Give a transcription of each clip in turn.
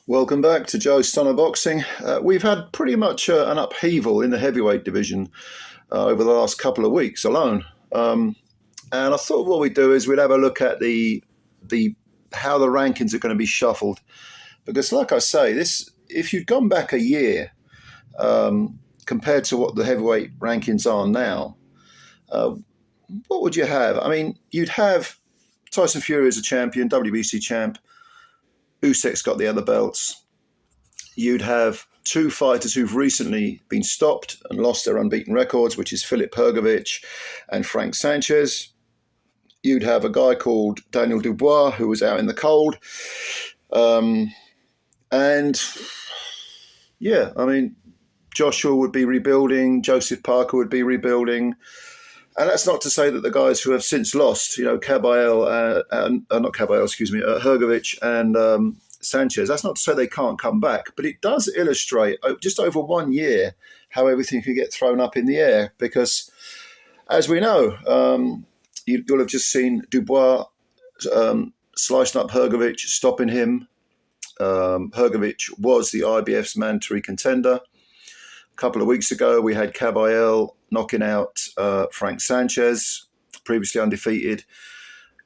Welcome back to Joe Stunner Boxing. We've had pretty much an upheaval in the heavyweight division over the last couple of weeks alone, and I thought what we'd do is we'd have a look at the how the rankings are going to be shuffled. Because, like I say, this if you'd gone back a year compared to what the heavyweight rankings are now, uh, what would you have? I mean, you'd have Tyson Fury as a champion, WBC champ. Usyk's got the other belts. You'd have two fighters who've recently been stopped and lost their unbeaten records, which is Filip Hrgović and Frank Sanchez. You'd have a guy called Daniel Dubois who was out in the cold. And yeah, I mean, Joshua would be rebuilding, Joseph Parker would be rebuilding. And that's not to say that the guys who have since lost, Hrgović and Sanchez, that's not to say they can't come back, but it does illustrate just over 1 year how everything can get thrown up in the air. Because, as we know, you'll have just seen Dubois slicing up Hrgović, stopping him. Hrgović was the IBF's mandatory contender. A couple of weeks ago, we had Caballel knocking out Frank Sanchez, previously undefeated.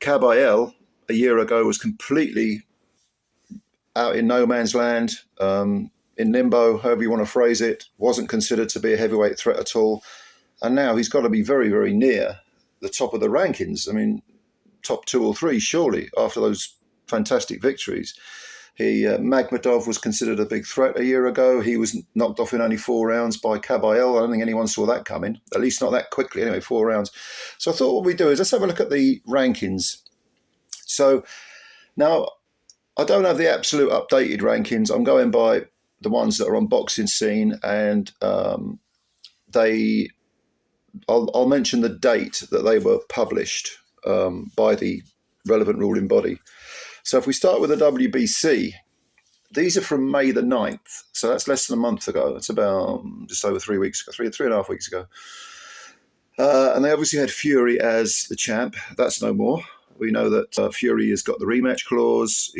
Caballel, a year ago, was completely out in no man's land, in limbo, however you want to phrase it, wasn't considered to be a heavyweight threat at all. And now he's got to be very, very near the top of the rankings. I mean, top 2 or 3, surely, after those fantastic victories. Magmadov was considered a big threat a year ago. He was knocked off in only 4 rounds by Caballel. I don't think anyone saw that coming, at least not that quickly. Anyway, 4 rounds. So I thought what we do is let's have a look at the rankings. So now I don't have the absolute updated rankings. I'm going by the ones that are on Boxing Scene, and I'll mention the date that they were published by the relevant ruling body. So if we start with the WBC, these are from May the 9th. So that's less than a month ago. That's about just over 3 weeks ago, three and a half weeks ago. And they obviously had Fury as the champ. That's no more. We know that Fury has got the rematch clause.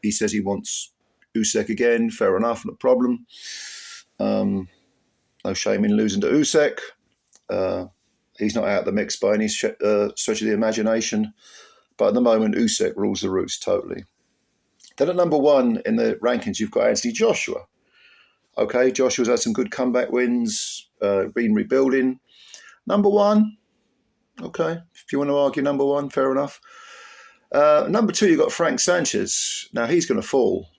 He says he wants Usyk again. Fair enough, no problem. No shame in losing to Usyk. He's not out of the mix by any stretch of the imagination. But at the moment, Usyk rules the roost totally. Then at number 1 in the rankings, you've got Anthony Joshua. Okay, Joshua's had some good comeback wins, been rebuilding. Number 1, okay, if you want to argue number 1, fair enough. Number 2, you've got Frank Sanchez. Now, he's going to fall.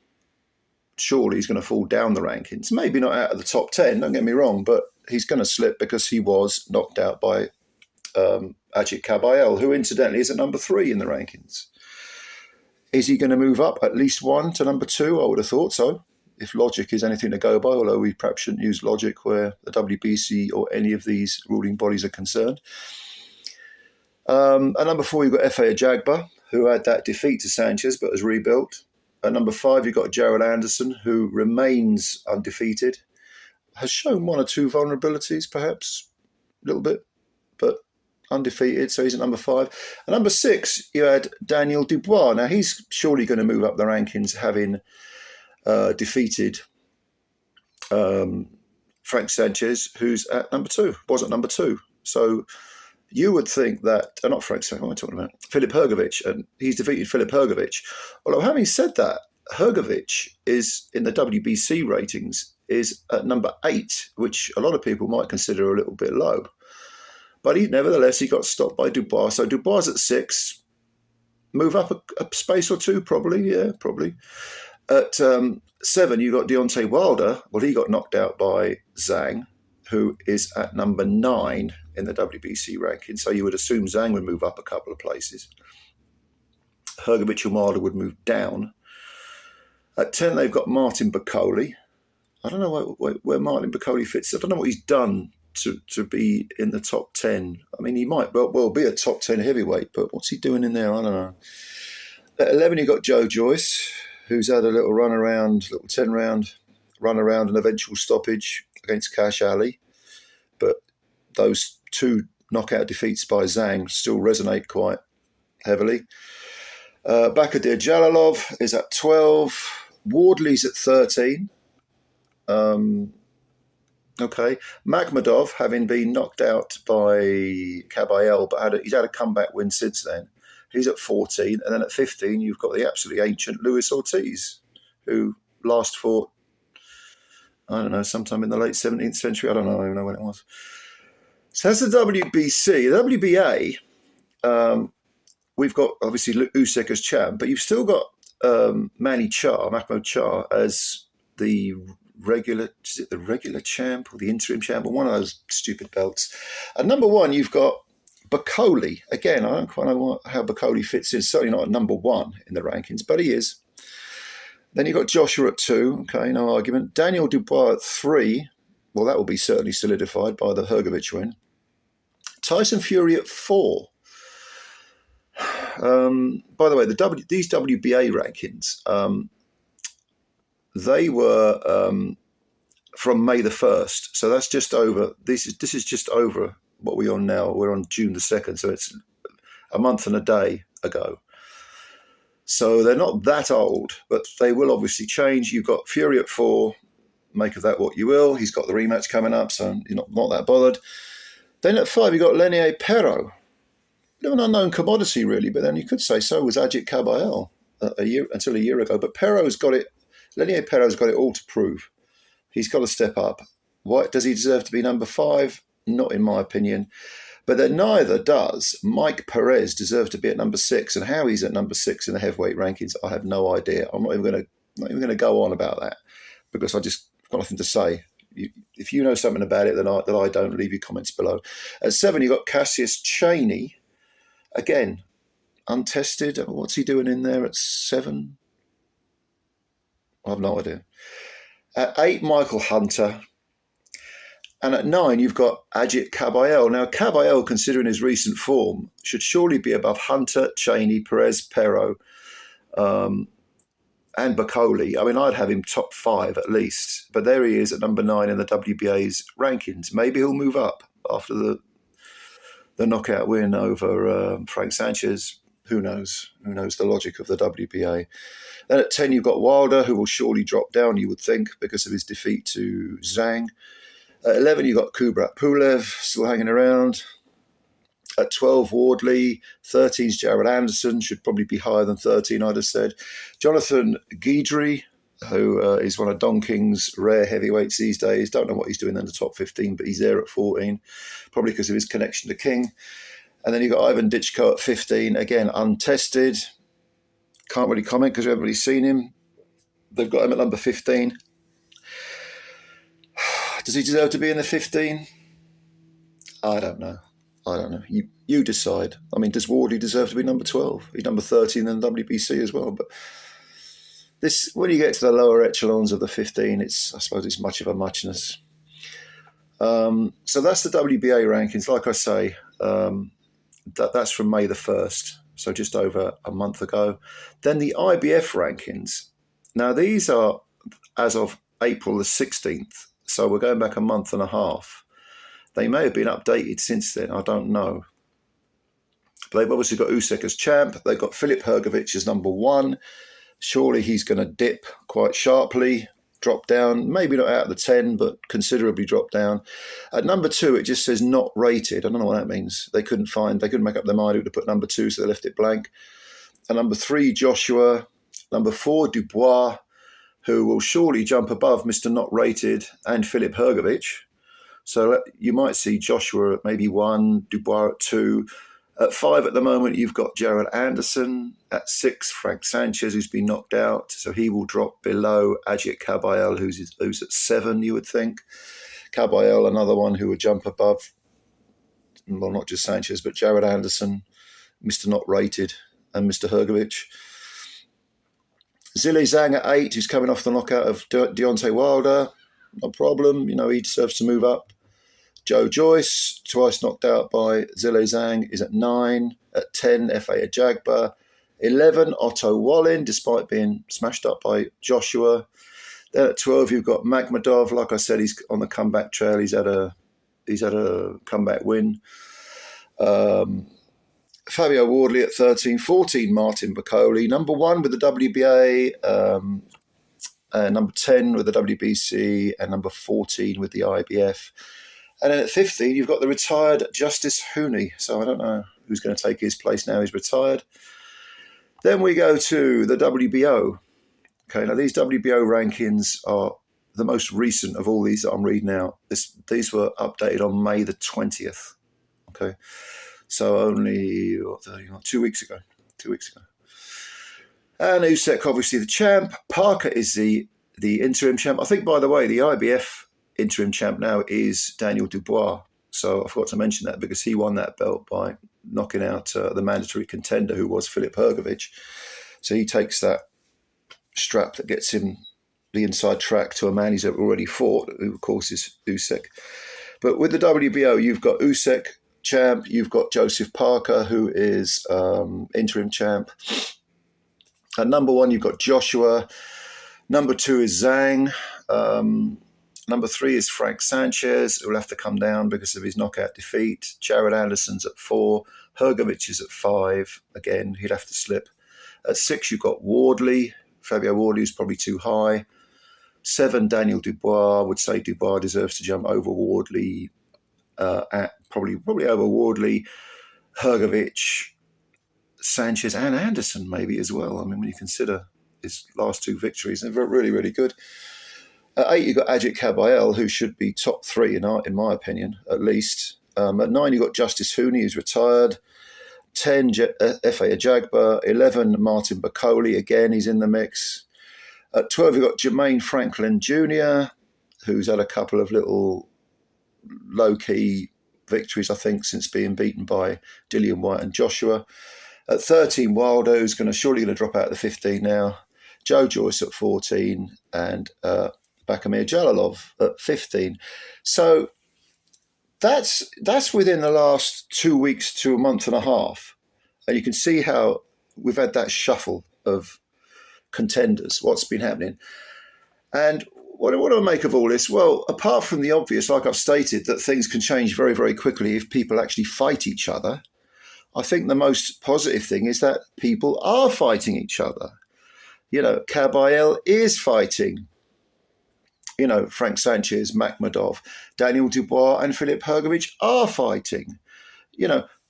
Surely he's going to fall down the rankings. Maybe not out of the top 10, don't get me wrong, but he's going to slip because he was knocked out by Ajit Caballel, who incidentally is at number 3 in the rankings. Is he going to move up at least 1 to number 2? I would have thought so, if logic is anything to go by, although we perhaps shouldn't use logic where the WBC or any of these ruling bodies are concerned. At number 4, you've got Efe Ajagba, who had that defeat to Sanchez but has rebuilt. At number 5, you've got Jared Anderson, who remains undefeated, has shown 1 or 2 vulnerabilities, perhaps, a little bit, but undefeated, so he's at number 5. At number 6, you had Daniel Dubois. Now, he's surely going to move up the rankings, having defeated Frank Sanchez, who's at number 2, was at number 2. So you would think that, not Frank Sanchez, what am I talking about? Filip Hrgović, and he's defeated Filip Hrgović. Although, having said that, Hrgović is, in the WBC ratings, is at number 8, which a lot of people might consider a little bit low. But nevertheless, he got stopped by Dubois. So Dubois at 6, move up a space or 2, probably. Yeah, probably. At 7, you got Deontay Wilder. Well, he got knocked out by Zhang, who is at number 9 in the WBC ranking. So you would assume Zhang would move up a couple of places. Hrgović and Wilder would move down. At 10, they've got Martin Bakole. I don't know where Martin Bakole fits. I don't know what he's done to be in the top 10. I mean, he might well be a top 10 heavyweight, but what's he doing in there? I don't know. At 11, you got Joe Joyce, who's had a little 10-round run around an eventual stoppage against Cash Ali. But those 2 knockout defeats by Zhang still resonate quite heavily. Bakadir Jalalov is at 12. Wardley's at 13. Okay, Makhmadov, having been knocked out by Kabayel, but he's had a comeback win since then. He's at 14, and then at 15, you've got the absolutely ancient Luis Ortiz, who last fought, I don't know, sometime in the late 17th century. I don't know when it was. So that's the WBC. The WBA, we've got obviously Usyk as champ, but you've still got Mahmoud Char as the regular champ or the interim champ, or one of those stupid belts. At number one, you've got Bakole. Again, I don't quite know how Bakole fits in. Certainly not at number one in the rankings, but he is. Then you've got Joshua at 2. Okay, no argument. Daniel Dubois at 3. Well, that will be certainly solidified by the Hrgovic win. Tyson Fury at 4. By the way, these WBA rankings, they were from May the 1st. So that's just over. This is just over what we're on now. We're on June the 2nd. So it's a month and a day ago. So they're not that old, but they will obviously change. You've got Fury at 4. Make of that what you will. He's got the rematch coming up, so you're not that bothered. Then at 5, you've got Lenier Perro. Bit of an unknown commodity, really, but then you could say so was Ajit Kabayel until a year ago. But Perro's got it. Lenier Perro's got it all to prove. He's got to step up. Why does he deserve to be number 5? Not in my opinion. But then neither does Mike Perez deserve to be at number 6. And how he's at number 6 in the heavyweight rankings, I have no idea. I'm not even going to go on about that because I just got nothing to say. If you know something about it that I don't, leave your comments below. At 7, you've got Cassius Chaney. Again, untested. What's he doing in there at 7? I have no idea. At 8, Michael Hunter. And at 9, you've got Ajit Kabayel. Now, Kabayel, considering his recent form, should surely be above Hunter, Chaney, Perez, Perro, and Bakole. I mean, I'd have him top 5 at least. But there he is at number 9 in the WBA's rankings. Maybe he'll move up after the knockout win over Frank Sanchez. Who knows? Who knows the logic of the WBA? Then at 10, you've got Wilder, who will surely drop down, you would think, because of his defeat to Zhang. At 11, you've got Kubrat Pulev, still hanging around. At 12, Wardley. 13's Jared Anderson, should probably be higher than 13, I'd have said. Jonathan Guidry, who is one of Don King's rare heavyweights these days. Don't know what he's doing in the top 15, but he's there at 14, probably because of his connection to King. And then you've got Ivan Ditchko at 15, again, untested. Can't really comment because we haven't really seen him. They've got him at number 15. Does he deserve to be in the 15? I don't know. You decide. I mean, does Wardley deserve to be number 12? He's number 13 in the WBC as well. But this, when you get to the lower echelons of the 15, I suppose it's much of a muchness. So that's the WBA rankings. Like I say, that's from May the 1st, so just over a month ago. Then the IBF rankings. Now, these are as of April the 16th, so we're going back a month and a half. They may have been updated since then, I don't know. But they've obviously got Usyk as champ. They've got Filip Hrgovic as number 1. Surely he's going to dip quite sharply, drop down, maybe not out of the 10, but considerably drop down. At number 2, it just says not rated. I don't know what that means. They couldn't make up their mind who to put number 2, so they left it blank. At number 3, Joshua. Number 4, Dubois, who will surely jump above Mr. Not Rated and Filip Hrgovic. So you might see Joshua at maybe 1, Dubois at 2. At 5 at the moment, you've got Jared Anderson. At 6, Frank Sanchez, who's been knocked out. So he will drop below Ajit Kabayel, who's at 7, you would think. Kabayel, another one who would jump above, well, not just Sanchez, but Jared Anderson, Mr. Not Rated, and Mr. Hrgovic. Zhilei Zhang at 8, who's coming off the knockout of Deontay Wilder. No problem. He deserves to move up. Joe Joyce, twice knocked out by Zhilei Zhang, is at 9. At 10, F.A. Ajagba. 11, Otto Wallin, despite being smashed up by Joshua. Then at 12, you've got Makhmadov. Like I said, he's on the comeback trail. He's had a comeback win. Fabio Wardley at 13. 14, Martin Bakole. Number 1 with the WBA. number 10 with the WBC, and number 14 with the IBF. And then at 15, you've got the retired Justice Hooney. So I don't know who's going to take his place now. He's retired. Then we go to the WBO. Okay, now these WBO rankings are the most recent of all these that I'm reading out. These were updated on May the 20th. Okay, so only 2 weeks ago. 2 weeks ago. And Usyk, obviously the champ. Parker is the interim champ. I think, by the way, the IBF interim champ now is Daniel Dubois. So I forgot to mention that because he won that belt by knocking out the mandatory contender, who was Filip Hrgović. So he takes that strap that gets him the inside track to a man he's already fought, who of course is Usyk. But with the WBO, you've got Usyk, champ. You've got Joseph Parker, who is interim champ. At number 1, you've got Joshua. Number 2 is Zhang. Number 3 is Frank Sanchez, who will have to come down because of his knockout defeat. Jared Anderson's at 4. Hrgović is at 5. Again, he'd have to slip. At 6, you've got Wardley. Fabio Wardley is probably too high. 7, Daniel Dubois. I would say Dubois deserves to jump over Wardley. Probably over Wardley, Hrgović, Sanchez, and Anderson maybe as well. I mean, when you consider his last 2 victories, they're really, really good. At 8, you've got Ajit Kabayel, who should be top 3 in my opinion, at least. At 9, you've got Justice Hooney, who's retired. 10, F.A. Ajagba. 11, Martin Bakole. Again, he's in the mix. At 12, you've got Jermaine Franklin Jr., who's had a couple of little low-key victories, I think, since being beaten by Dillian White and Joshua. At 13, Wilder, who's surely going to drop out of the 15 now. Joe Joyce at 14, and Bakamir Jalilov at 15. So that's within the last 2 weeks to a month and a half. And you can see how we've had that shuffle of contenders, what's been happening. And what do I make of all this? Well, apart from the obvious, like I've stated, that things can change very, very quickly if people actually fight each other, I think the most positive thing is that people are fighting each other. Kabayel is fighting, Frank Sanchez, Makhmudov, Daniel Dubois and Filip Hrgović are fighting.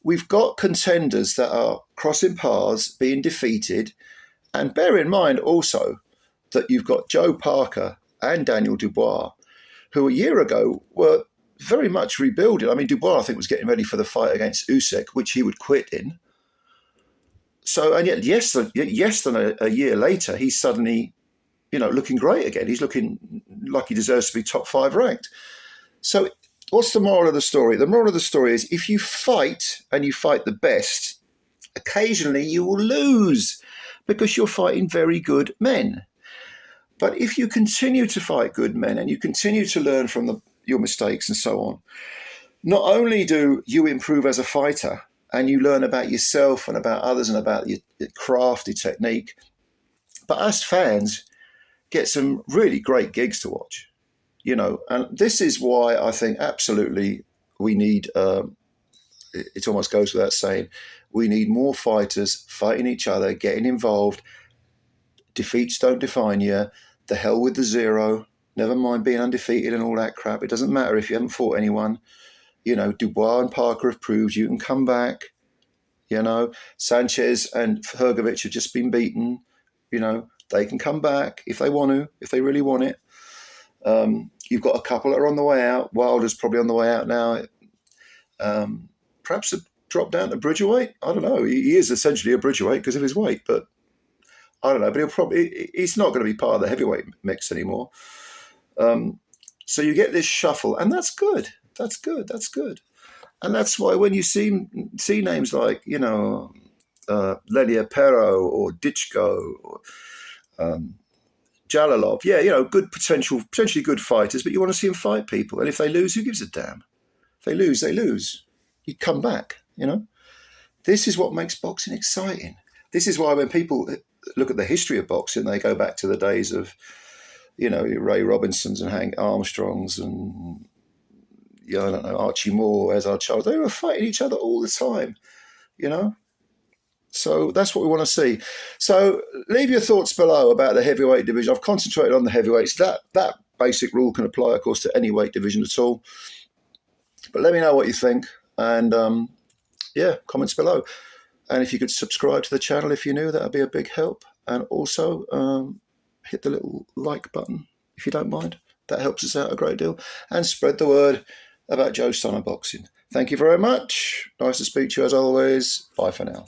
We've got contenders that are crossing paths, being defeated. And bear in mind also that you've got Joe Parker and Daniel Dubois, who a year ago were very much rebuilding. I mean, Dubois, I think, was getting ready for the fight against Usyk, which he would quit in. So, and yet, less than a year later, he's suddenly, looking great again. He's looking like he deserves to be top 5 ranked. So what's the moral of the story? The moral of the story is if you fight and you fight the best, occasionally you will lose because you're fighting very good men. But if you continue to fight good men and you continue to learn from your mistakes and so on, not only do you improve as a fighter and you learn about yourself and about others and about your craft, your technique, but us fans get some really great gigs to watch, and this is why I think absolutely we need, it almost goes without saying, we need more fighters fighting each other, getting involved. Defeats don't define you. The hell with the 0. Never mind being undefeated and all that crap. It doesn't matter if you haven't fought anyone. Dubois and Parker have proved you can come back. Sanchez and Hrgović have just been beaten. They can come back if they want to, if they really want it. You've got a couple that are on the way out. Wilder's probably on the way out now. Perhaps a drop down to bridgerweight. I don't know. He is essentially a bridgerweight because of his weight, but I don't know. But he's not going to be part of the heavyweight mix anymore. So you get this shuffle, and that's good. That's good. That's good. And that's why when you see names like, Lelia Pero or Ditchko or Jalilov, good potentially good fighters, but you want to see them fight people. And if they lose, who gives a damn? If they lose, they lose. You come back, This is what makes boxing exciting. This is why when people look at the history of boxing, they go back to the days of, Ray Robinsons and Hank Armstrongs and, Archie Moore, Ezard Charles. They were fighting each other all the time, So that's what we want to see. So leave your thoughts below about the heavyweight division. I've concentrated on the heavyweights. That basic rule can apply, of course, to any weight division at all. But let me know what you think. And yeah, comments below. And if you could subscribe to the channel if you're new, that would be a big help. And also hit the little like button if you don't mind. That helps us out a great deal. And spread the word about Joe Stunner Boxing. Thank you very much. Nice to speak to you as always. Bye for now.